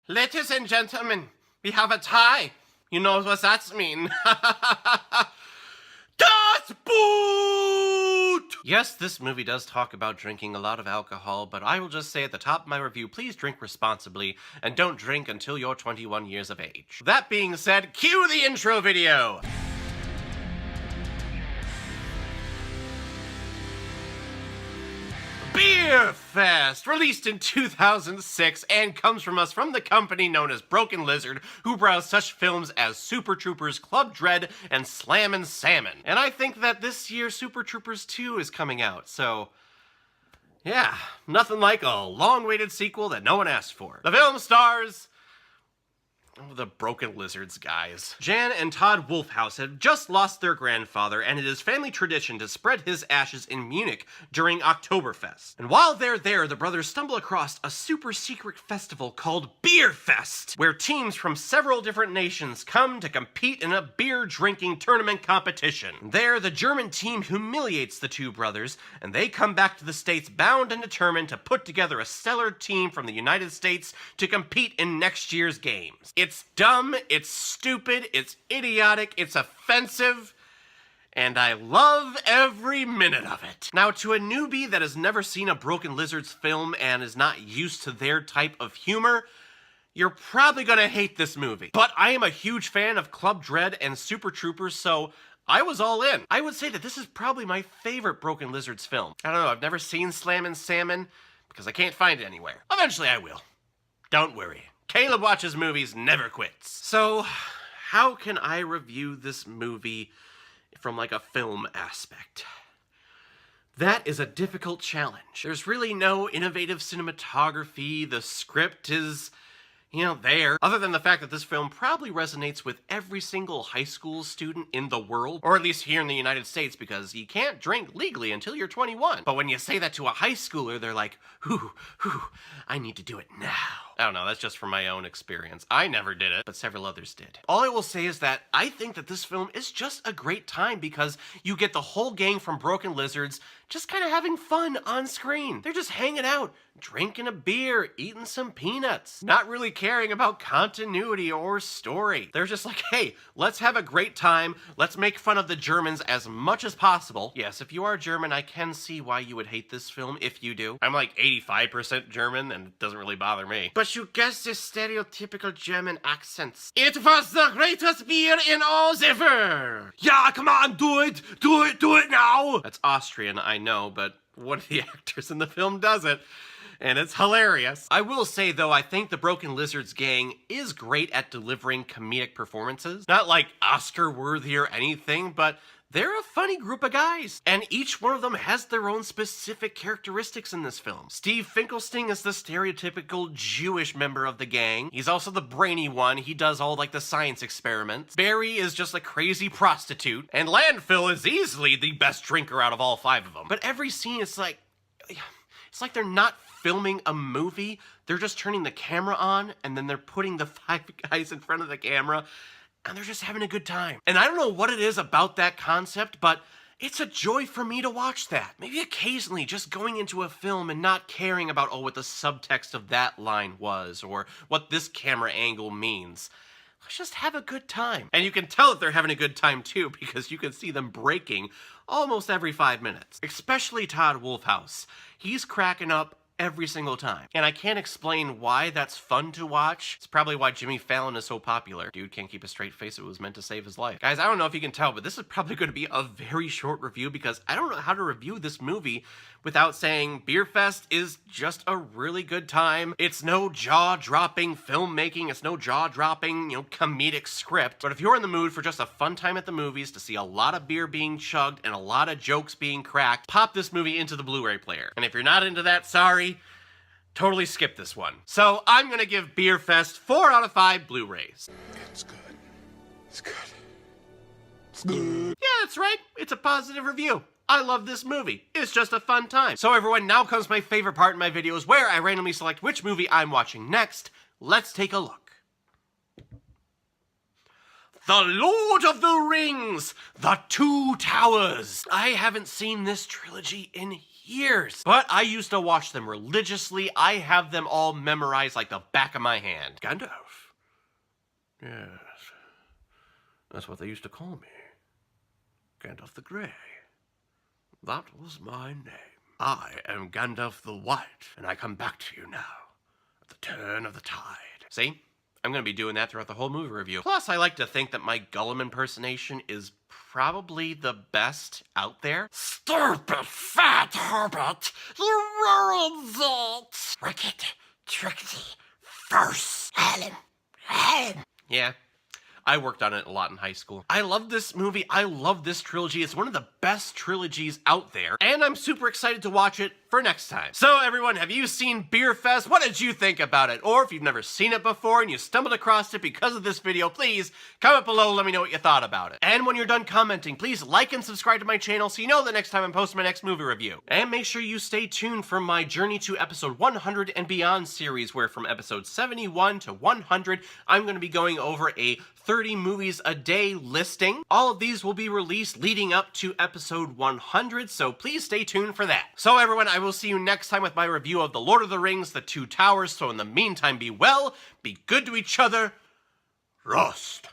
Ladies and gentlemen, we have a tie. You know what that means. Das Boot! Yes, this movie does talk about drinking a lot of alcohol, but I will just say at the top of my review, please drink responsibly and don't drink until you're 21 years of age. That being said, cue the intro video! Beerfest, released in 2006 and comes from us from the company known as Broken Lizard, who browse such films as Super Troopers, Club Dread, and Slammin' Salmon. And I think that this year Super Troopers 2 is coming out, so yeah, nothing like a long-awaited sequel that no one asked for. The film stars the Broken Lizards guys. Jan and Todd Wolfhouse have just lost their grandfather, and it is family tradition to spread his ashes in Munich during Oktoberfest. And while they're there, the brothers stumble across a super secret festival called Beerfest, where teams from several different nations come to compete in a beer drinking tournament competition. There, the German team humiliates the two brothers, and they come back to the States bound and determined to put together a stellar team from the United States to compete in next year's games. It's dumb, it's stupid, it's idiotic, it's offensive, and I love every minute of it. Now, to a newbie that has never seen a Broken Lizards film and is not used to their type of humor, you're probably gonna hate this movie. But I am a huge fan of Club Dread and Super Troopers, so I was all in. I would say that this is probably my favorite Broken Lizards film. I don't know, I've never seen Slammin' Salmon because I can't find it anywhere. Eventually I will. Don't worry. Caleb watches movies, never quits. So, how can I review this movie from like a film aspect? That is a difficult challenge. There's really no innovative cinematography. The script is, there. Other than the fact that this film probably resonates with every single high school student in the world, or at least here in the United States, because you can't drink legally until you're 21. But when you say that to a high schooler, they're like, I need to do it now. I don't know, that's just from my own experience. I never did it, but several others did. All I will say is that I think that this film is just a great time because you get the whole gang from Broken Lizards just kind of having fun on screen. They're just hanging out, drinking a beer, eating some peanuts, not really caring about continuity or story. They're just like, hey, let's have a great time. Let's make fun of the Germans as much as possible. Yes, if you are German, I can see why you would hate this film if you do. I'm like 85% German and it doesn't really bother me. But you guess the stereotypical German accents. It was the greatest beer in all the world. Yeah, come on, do it now. That's Austrian, I know, but one of the actors in the film does it. And it's hilarious. I will say, though, I think the Broken Lizards gang is great at delivering comedic performances. Not like Oscar-worthy or anything, but they're a funny group of guys. And each one of them has their own specific characteristics in this film. Steve Finkelstein is the stereotypical Jewish member of the gang. He's also the brainy one. He does all like the science experiments. Barry is just a crazy prostitute. And Landfill is easily the best drinker out of all five of them. But every scene is like, it's like they're not filming a movie. They're just turning the camera on and then they're putting the five guys in front of the camera and they're just having a good time. And I don't know what it is about that concept, but it's a joy for me to watch that. Maybe occasionally just going into a film and not caring about, what the subtext of that line was or what this camera angle means. Let's just have a good time. And you can tell that they're having a good time too because you can see them breaking almost every 5 minutes. Especially Todd Wolfhouse. He's cracking up every single time. And I can't explain why that's fun to watch. It's probably why Jimmy Fallon is so popular. Dude can't keep a straight face. It was meant to save his life. Guys, I don't know if you can tell, but this is probably going to be a very short review because I don't know how to review this movie without saying Beerfest is just a really good time. It's no jaw-dropping filmmaking. It's no jaw-dropping, comedic script. But if you're in the mood for just a fun time at the movies, to see a lot of beer being chugged and a lot of jokes being cracked, pop this movie into the Blu-ray player. And if you're not into that, sorry. Totally skip this one. So I'm gonna give Beerfest 4 out of 5 Blu-rays. It's good. It's good. It's good. Yeah, that's right. It's a positive review. I love this movie. It's just a fun time. So everyone, now comes my favorite part in my videos where I randomly select which movie I'm watching next. Let's take a look. The Lord of the Rings, The Two Towers. I haven't seen this trilogy in years. But I used to watch them religiously. I have them all memorized like the back of my hand. Gandalf. Yes. That's what they used to call me. Gandalf the Grey. That was my name. I am Gandalf the White, and I come back to you now, at the turn of the tide. See? I'm going to be doing that throughout the whole movie review. Plus, I like to think that my Gollum impersonation is probably the best out there. Stupid fat hobbit! You ruined it! Wicked, tricksy, first. Yeah. I worked on it a lot in high school. I love this movie. I love this trilogy. It's one of the best trilogies out there, and I'm super excited to watch it for next time. So everyone, have you seen Beerfest? What did you think about it? Or if you've never seen it before and you stumbled across it because of this video, please comment below, let me know what you thought about it. And when you're done commenting, please like and subscribe to my channel so you know the next time I'm posting my next movie review. And make sure you stay tuned for my Journey to Episode 100 and Beyond series, where from episode 71 to 100, I'm going to be going over a 30 movies a day listing. All of these will be released leading up to episode 100, so please stay tuned for that. So everyone, I will see you next time with my review of The Lord of the Rings, The Two Towers. So in the meantime, be well, be good to each other, Rost.